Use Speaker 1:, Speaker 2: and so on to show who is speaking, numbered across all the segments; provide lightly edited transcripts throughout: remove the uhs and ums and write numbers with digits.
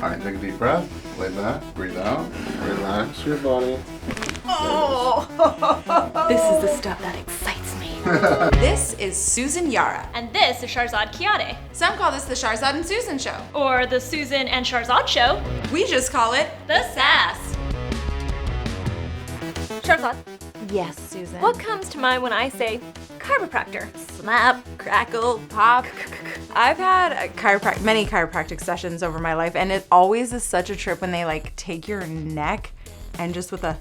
Speaker 1: All right, take a deep breath. Lay back, breathe out, relax your body.
Speaker 2: Oh, this is the stuff that excites me.
Speaker 3: This is Susan Yara.
Speaker 2: And this is Sharzad Kiade.
Speaker 3: Some call this the Sharzad and Susan Show.
Speaker 2: Or the Susan and Sharzad Show.
Speaker 3: We just call it
Speaker 2: the SASS. Sharzad,
Speaker 3: Yes, Susan.
Speaker 2: what comes to mind when I say chiropractor?
Speaker 3: Snap, crackle, pop. I've had many chiropractic sessions over my life, and it always is such a trip when they like take your neck and just with a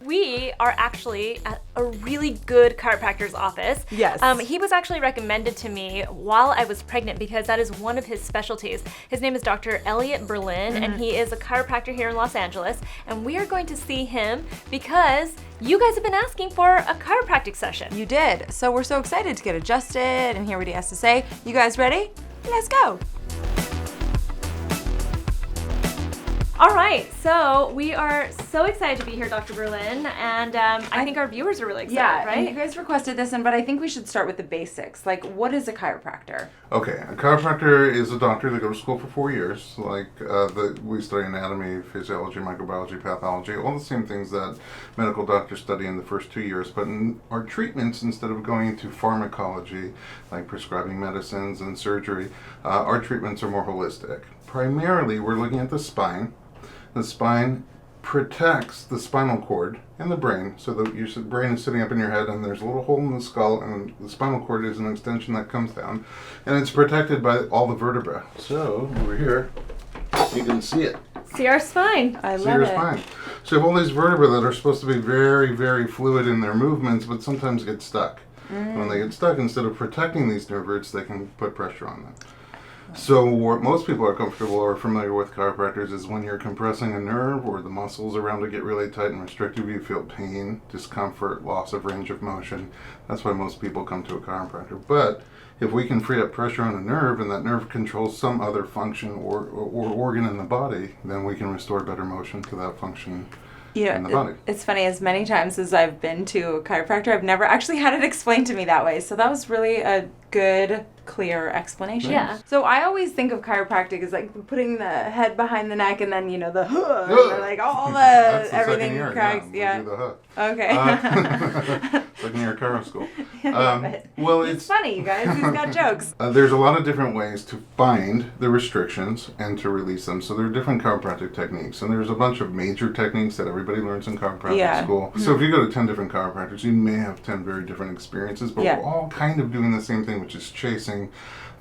Speaker 2: We are actually at a really good chiropractor's office.
Speaker 3: Yes.
Speaker 2: He was actually recommended to me while I was pregnant because that is one of his specialties. His name is Dr. Elliot Berlin, and he is a chiropractor here in Los Angeles. And we are going to see him because you guys have been asking for a chiropractic session.
Speaker 3: You did. So we're so excited to get adjusted and hear what he has to say. You guys ready? Let's go.
Speaker 2: All right, so we are so excited to be here, Dr. Berlin, and I think our viewers are really excited, right?
Speaker 3: And you guys requested this, but I think we should start with the basics. Like, what is a chiropractor?
Speaker 1: Okay, a chiropractor is a doctor that goes to school for 4 years. We study anatomy, physiology, microbiology, pathology, all the same things that medical doctors study in the first 2 years. But in our treatments, instead of going into pharmacology, like prescribing medicines and surgery, our treatments are more holistic. Primarily, we're looking at the spine. The spine protects the spinal cord and the brain, so that your brain is sitting up in your head and there's a little hole in the skull, and the spinal cord is an extension that comes down, and it's protected by all the vertebrae. So over here, you can see it.
Speaker 2: See our spine.
Speaker 3: I
Speaker 1: See
Speaker 3: love
Speaker 1: your
Speaker 3: it.
Speaker 1: spine. So you have all these vertebrae that are supposed to be very, very fluid in their movements, but sometimes get stuck. When they get stuck, instead of protecting these nerve roots, they can put pressure on them. So what most people are comfortable or familiar with chiropractors is when you're compressing a nerve or the muscles around it get really tight and restrictive, you feel pain, discomfort, loss of range of motion. That's why most people come to a chiropractor. But if we can free up pressure on a nerve and that nerve controls some other function or organ in the body, then we can restore better motion to that function in the body.
Speaker 3: It's funny, as many times as I've been to a chiropractor, I've never actually had it explained to me that way. So that was really a good, clear explanation.
Speaker 2: Yeah.
Speaker 3: So I always think of chiropractic as like putting the head behind the neck and then, the and like all
Speaker 1: That's the
Speaker 3: everything
Speaker 1: second year,
Speaker 3: cracks.
Speaker 1: Yeah. We do the hook.
Speaker 3: Okay.
Speaker 1: Second year chiro school.
Speaker 3: I love it.
Speaker 1: Well,
Speaker 3: It's funny, you guys. He's got jokes.
Speaker 1: There's a lot of different ways to find the restrictions and to release them. So there are different chiropractic techniques, and there's a bunch of major techniques that everybody learns in chiropractic school. So if you go to 10 different chiropractors, you may have 10 very different experiences, but we're all kind of doing the same thing, which is chasing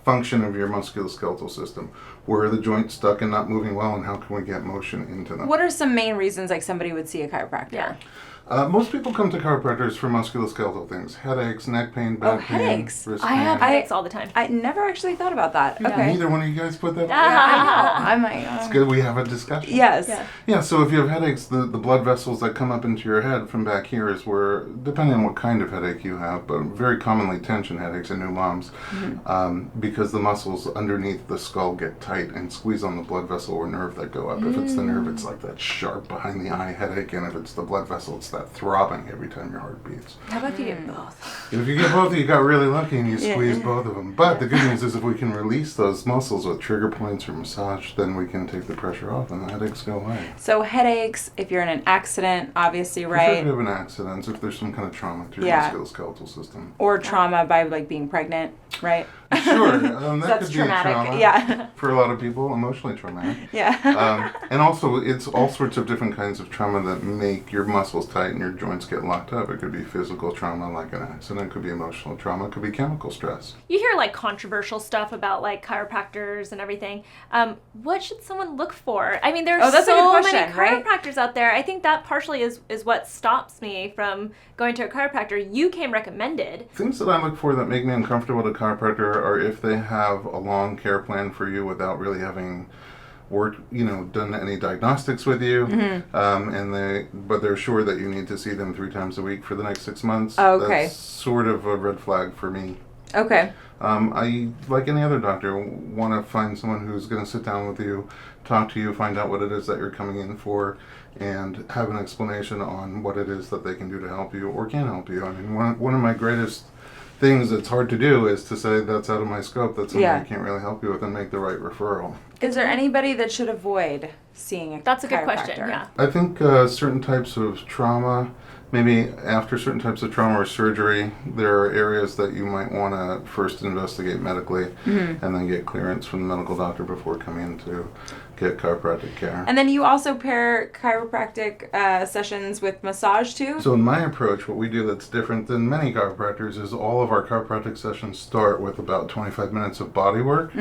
Speaker 1: function of your musculoskeletal system. Where are the joints stuck and not moving well, and how can we get motion into them?
Speaker 3: What are some main reasons like somebody would see a chiropractor?
Speaker 2: Yeah.
Speaker 1: Most people come to chiropractors for musculoskeletal things. Headaches, neck pain, back pain,
Speaker 3: headaches.
Speaker 1: wrist
Speaker 2: I
Speaker 1: pain.
Speaker 2: have headaches all the time.
Speaker 3: I never actually thought about that. Okay.
Speaker 1: Neither one of you guys put that on?
Speaker 3: Yeah, I know. I'm like,
Speaker 1: It's good we have a discussion.
Speaker 3: Yes.
Speaker 2: Yeah.
Speaker 1: Yeah, so if you have headaches, the blood vessels that come up into your head from back here is where, depending on what kind of headache you have, but very commonly tension headaches in new moms, because the muscles underneath the skull get tight and squeeze on the blood vessel or nerve that go up. If it's the nerve, it's like that sharp behind the eye headache, and if it's the blood vessel, it's that throbbing every time your heart beats.
Speaker 2: How about if you get both?
Speaker 1: If you get both, you got really lucky and you squeeze both of them. But the good news is if we can release those muscles with trigger points or massage, then we can take the pressure off and the headaches go away.
Speaker 3: So headaches, if you're in an accident, obviously,
Speaker 1: If
Speaker 3: right?
Speaker 1: you have an accident, if there's some kind of trauma to your musculoskeletal system.
Speaker 3: Or trauma by like being pregnant, right?
Speaker 1: Sure, that
Speaker 3: That's
Speaker 1: could
Speaker 3: traumatic.
Speaker 1: be a trauma.
Speaker 3: Yeah.
Speaker 1: For a lot of people, emotionally traumatic.
Speaker 3: Yeah.
Speaker 1: And also, it's all sorts of different kinds of trauma that make your muscles tight and your joints get locked up. It could be physical trauma like an accident, it could be emotional trauma, it could be chemical stress.
Speaker 2: You hear like controversial stuff about like chiropractors and everything. What should someone look for? I mean, there's
Speaker 3: that's a good
Speaker 2: so
Speaker 3: question,
Speaker 2: many
Speaker 3: right?
Speaker 2: chiropractors out there. I think that partially is what stops me from going to a chiropractor. You came recommended.
Speaker 1: Things that I look for that make me uncomfortable at a chiropractor are if they have a long care plan for you without really having done any diagnostics with you, but they're sure that you need to see them 3 times a week for the next 6 months.
Speaker 3: Okay.
Speaker 1: That's sort of a red flag for me.
Speaker 3: Okay.
Speaker 1: I, like any other doctor, want to find someone who's going to sit down with you, talk to you, find out what it is that you're coming in for, and have an explanation on what it is that they can do to help you or can help you. I mean, one of my greatest things that's hard to do is to say that's out of my scope, that's something I can't really help you with, and make the right referral.
Speaker 3: Is there anybody that should avoid seeing a
Speaker 2: That's a good
Speaker 3: chiropractor?
Speaker 2: question. Yeah.
Speaker 1: I think certain types of trauma, maybe after certain types of trauma or surgery, there are areas that you might want to first investigate medically and then get clearance from the medical doctor before coming in to get chiropractic care.
Speaker 3: And then you also pair chiropractic sessions with massage too?
Speaker 1: So in my approach, what we do that's different than many chiropractors is all of our chiropractic sessions start with about 25 minutes of body work,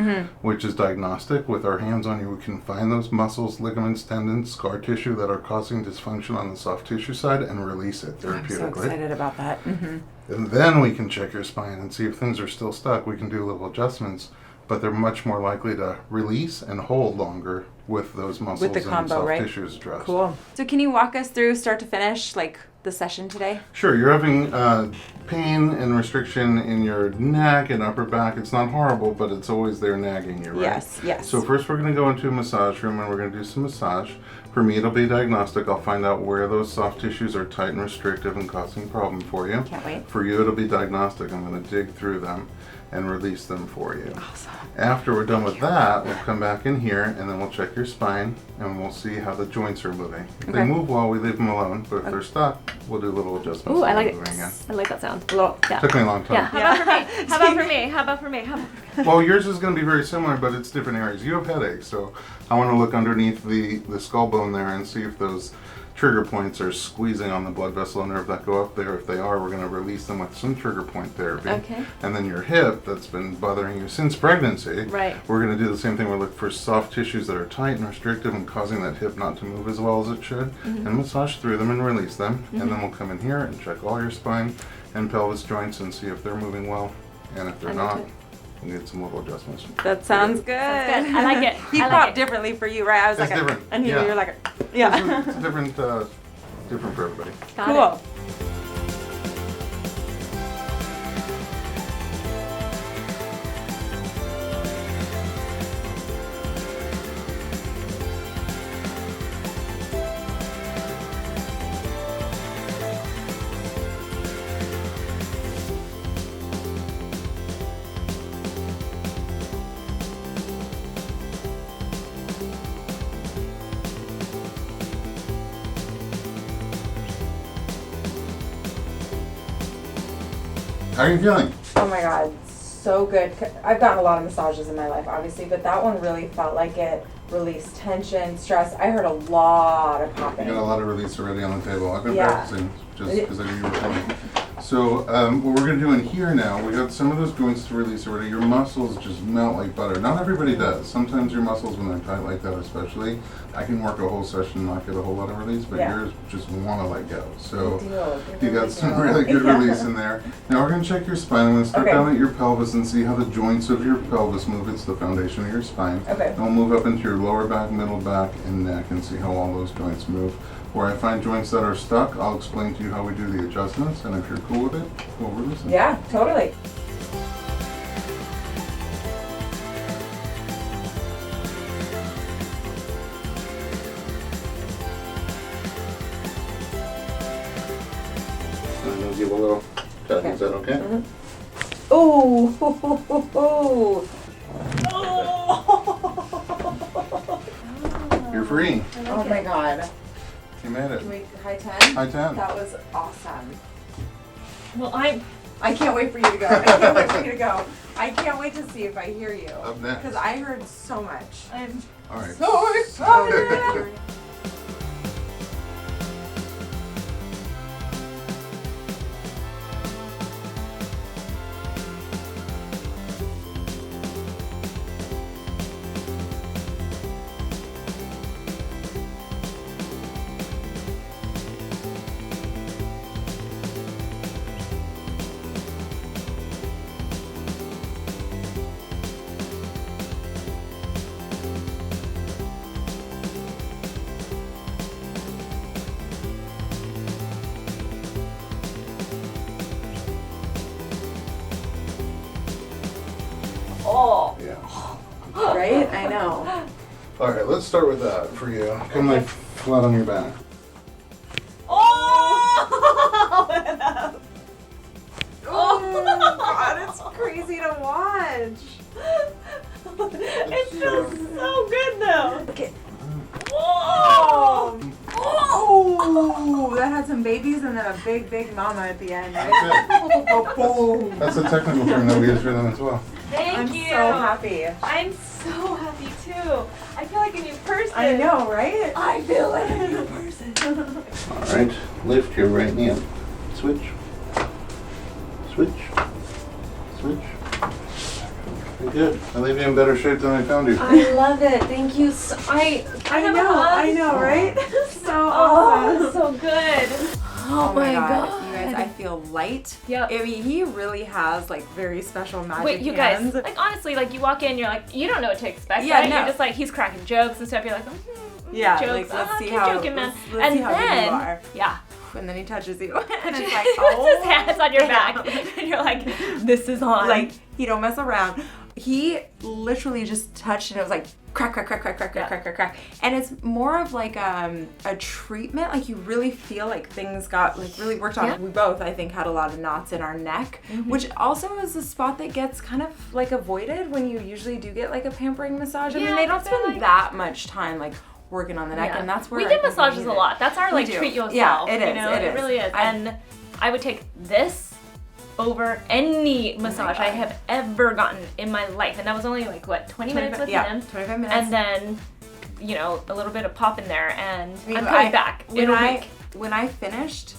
Speaker 1: which is diagnostic. With our hands on you, we can find those muscles, ligaments, tendons, scar tissue that are causing dysfunction on the soft tissue side and release it
Speaker 3: I'm so
Speaker 1: therapeutically.
Speaker 3: excited about that.
Speaker 1: And then we can check your spine and see if things are still stuck. We can do little adjustments, but they're much more likely to release and hold longer with those muscles
Speaker 3: With the
Speaker 1: and
Speaker 3: combo,
Speaker 1: soft
Speaker 3: right?
Speaker 1: tissues addressed.
Speaker 3: Cool. So can you walk us through start to finish, like the session today?
Speaker 1: Sure, you're having pain and restriction in your neck and upper back. It's not horrible, but it's always there nagging you, right?
Speaker 3: Yes, yes.
Speaker 1: So first we're going to go into a massage room and we're going to do some massage. For me, it'll be diagnostic. I'll find out where those soft tissues are tight and restrictive and causing a problem for you.
Speaker 3: Can't wait.
Speaker 1: For you, it'll be diagnostic. I'm going to dig through them and release them for you.
Speaker 3: Awesome.
Speaker 1: After we're done with that, we'll come back in here and then we'll check your spine and we'll see how the joints are moving. If they
Speaker 3: Okay.
Speaker 1: move well, we leave them alone, but if they're stuck, we'll do little adjustments.
Speaker 2: Ooh, I
Speaker 1: to
Speaker 2: like
Speaker 1: move
Speaker 2: it.
Speaker 1: again.
Speaker 2: I like that sound.
Speaker 3: Yeah.
Speaker 1: Took me a long time.
Speaker 2: Yeah. How about for me? How about for me? How about for me? How about
Speaker 1: Well, yours is going to be very similar, but it's different areas. You have headaches, so I want to look underneath the skull bone there and see if those trigger points are squeezing on the blood vessel and nerve that go up there. If they are, we're going to release them with some trigger point therapy.
Speaker 2: Okay.
Speaker 1: And then your hip that's been bothering you since pregnancy,
Speaker 2: Right.
Speaker 1: we're going to do the same thing. We'll look for soft tissues that are tight and restrictive and causing that hip not to move as well as it should, and massage through them and release them. And then we'll come in here and check all your spine and pelvis joints and see if they're moving well. And if they're
Speaker 2: I
Speaker 1: not,
Speaker 2: like it.
Speaker 1: we need some little adjustments.
Speaker 3: That sounds good.
Speaker 2: Sounds good. I like it.
Speaker 3: He
Speaker 2: I like
Speaker 3: popped
Speaker 2: it.
Speaker 3: differently for you, right? I was
Speaker 1: It's
Speaker 3: like,
Speaker 1: different.
Speaker 3: and
Speaker 1: Yeah.
Speaker 3: you're like, yeah.
Speaker 1: It's different for everybody.
Speaker 2: Got
Speaker 3: Cool.
Speaker 2: it.
Speaker 1: How are you feeling?
Speaker 3: Oh my god, so good. I've gotten a lot of massages in my life, obviously, but that one really felt like it released tension, stress. I heard a lot of
Speaker 1: You
Speaker 3: popping.
Speaker 1: got a lot of release already on the table. I've been
Speaker 3: Yeah.
Speaker 1: practicing just because I knew you were coming. So what we're going to do in here now, we got some of those joints to release already. Your muscles just melt like butter. Not everybody does. Sometimes your muscles, when they're tight like that especially, I can work a whole session and not get a whole lot of release, but
Speaker 3: Yeah.
Speaker 1: yours just want to let go. So
Speaker 3: Good deal.
Speaker 1: you got some really good
Speaker 3: Yeah.
Speaker 1: release in there. Now we're going to check your spine. I'm going to start
Speaker 3: Okay.
Speaker 1: down at your pelvis and see how the joints of your pelvis move. It's the foundation of your spine.
Speaker 3: Okay.
Speaker 1: And we'll move up into your lower back, middle back, and neck and see how all those joints move. Where I find joints that are stuck, I'll explain to you how we do the adjustments, and if you're cool with it, we'll release it.
Speaker 3: Yeah, totally.
Speaker 1: And I'm going to give a little tap.
Speaker 3: Okay.
Speaker 1: Is that okay?
Speaker 3: Mm-hmm. Ooh.
Speaker 1: You're free.
Speaker 3: Oh my god.
Speaker 1: You made it.
Speaker 3: Can we high 10?
Speaker 1: High 10.
Speaker 3: That was awesome.
Speaker 2: Well,
Speaker 3: I can't wait for you to go. I can't wait for you to go. I can't wait to see if I hear you.
Speaker 1: Up next.
Speaker 3: Because I heard so much.
Speaker 2: I'm
Speaker 1: All right.
Speaker 3: So excited.
Speaker 2: oh.
Speaker 1: Yeah.
Speaker 3: Right? I know.
Speaker 1: All right, let's start with that for you. Come like flat on your back.
Speaker 2: Oh.
Speaker 3: Oh god, it's crazy to watch.
Speaker 2: It's just so good though. Okay.
Speaker 3: Oh! Oh! That had some babies and then a big, big mama at the end. Right?
Speaker 1: That's a technical term that we use for them as well.
Speaker 2: Thank
Speaker 3: I'm
Speaker 2: you.
Speaker 3: so happy.
Speaker 2: I'm so happy too. I feel like a new person.
Speaker 3: I know, right?
Speaker 2: I feel like a new person.
Speaker 1: All right, lift your right knee up. Switch. Switch. Switch. You're good. I leave you in better shape than I found you.
Speaker 2: I love it. Thank you. So, I
Speaker 3: know, right? So
Speaker 2: Oh,
Speaker 3: awesome.
Speaker 2: so good.
Speaker 3: Oh my god. You guys, I feel light.
Speaker 2: Yep.
Speaker 3: I mean, he really has like very special magic
Speaker 2: Wait, you
Speaker 3: hands.
Speaker 2: guys, like honestly, like you walk in, you're like, you don't know what to expect,
Speaker 3: Yeah,
Speaker 2: right?
Speaker 3: no.
Speaker 2: You're just like, he's cracking jokes and stuff. You're like,
Speaker 3: Yeah,
Speaker 2: jokes.
Speaker 3: like let's see
Speaker 2: keep
Speaker 3: how
Speaker 2: joking, man.
Speaker 3: let's
Speaker 2: And
Speaker 3: see how good
Speaker 2: then,
Speaker 3: you are.
Speaker 2: yeah,
Speaker 3: And then he touches you, and it's
Speaker 2: he
Speaker 3: like,
Speaker 2: puts
Speaker 3: oh,
Speaker 2: his hands on your
Speaker 3: damn.
Speaker 2: back, and you're like, this is on.
Speaker 3: Like he don't mess around. He literally just touched, and it was like crack, crack, crack, crack, crack,
Speaker 2: Yeah.
Speaker 3: crack, crack, crack. And it's more of like a treatment. Like you really feel like things got like really worked on.
Speaker 2: Yeah.
Speaker 3: We both, I think, had a lot of knots in our neck, which also is a spot that gets kind of like avoided when you usually do get like a pampering massage. I
Speaker 2: Yeah,
Speaker 3: mean, they don't
Speaker 2: I feel
Speaker 3: spend
Speaker 2: like-
Speaker 3: that much time like working on the neck,
Speaker 2: Yeah.
Speaker 3: and that's where
Speaker 2: we
Speaker 3: I
Speaker 2: get
Speaker 3: think we
Speaker 2: massages
Speaker 3: need
Speaker 2: a
Speaker 3: it.
Speaker 2: lot. That's our
Speaker 3: We
Speaker 2: like
Speaker 3: do.
Speaker 2: treat yourself.
Speaker 3: Yeah, it
Speaker 2: You
Speaker 3: is,
Speaker 2: know,
Speaker 3: it is.
Speaker 2: really is. And I would take this over any massage I
Speaker 3: God.
Speaker 2: have ever gotten in my life, and that was only like what 20 minutes with him,
Speaker 3: 25 minutes.
Speaker 2: and then you know a little bit of pop in there, and
Speaker 3: I mean,
Speaker 2: I'm coming back in a week.
Speaker 3: When I finished,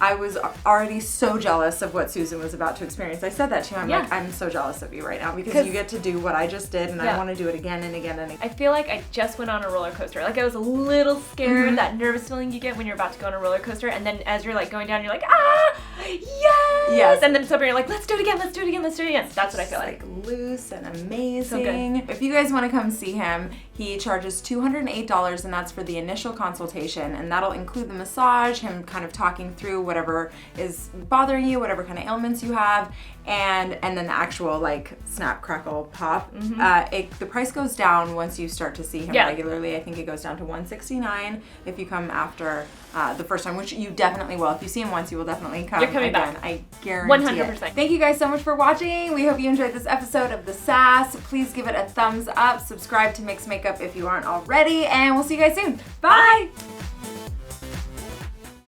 Speaker 3: I was already so jealous of what Susan was about to experience. I said that to him. I'm
Speaker 2: Yeah.
Speaker 3: like, I'm so jealous of you right now because
Speaker 2: 'Cause-
Speaker 3: you get to do what I just did, and
Speaker 2: Yeah.
Speaker 3: I want to do it again and again and again.
Speaker 2: I feel like I just went on a roller coaster. Like I was a little scared, that nervous feeling you get when you're about to go on a roller coaster, and then as you're like going down, you're like, ah, yes,
Speaker 3: Yes.
Speaker 2: and then somewhere you're like, let's do it again, let's do it again, let's do it again. That's what I feel like.
Speaker 3: Loose and amazing. If you guys want to come see him, he charges $208, and that's for the initial consultation, and that'll include the massage, him kind of talking through whatever is bothering you, whatever kind of ailments you have, and then the actual like snap, crackle, pop. The price goes down once you start to see him
Speaker 2: Yeah.
Speaker 3: regularly. I think it goes down to $169 if you come after the first time, which you definitely will. If you see him once, you will definitely come
Speaker 2: You're coming
Speaker 3: again.
Speaker 2: back.
Speaker 3: I guarantee
Speaker 2: 100%.
Speaker 3: it. Thank you guys so much for watching. We hope you enjoyed this episode of the SASS. Please give it a thumbs up. Subscribe to Mix Makeup if you aren't already, and we'll see you guys soon. Bye.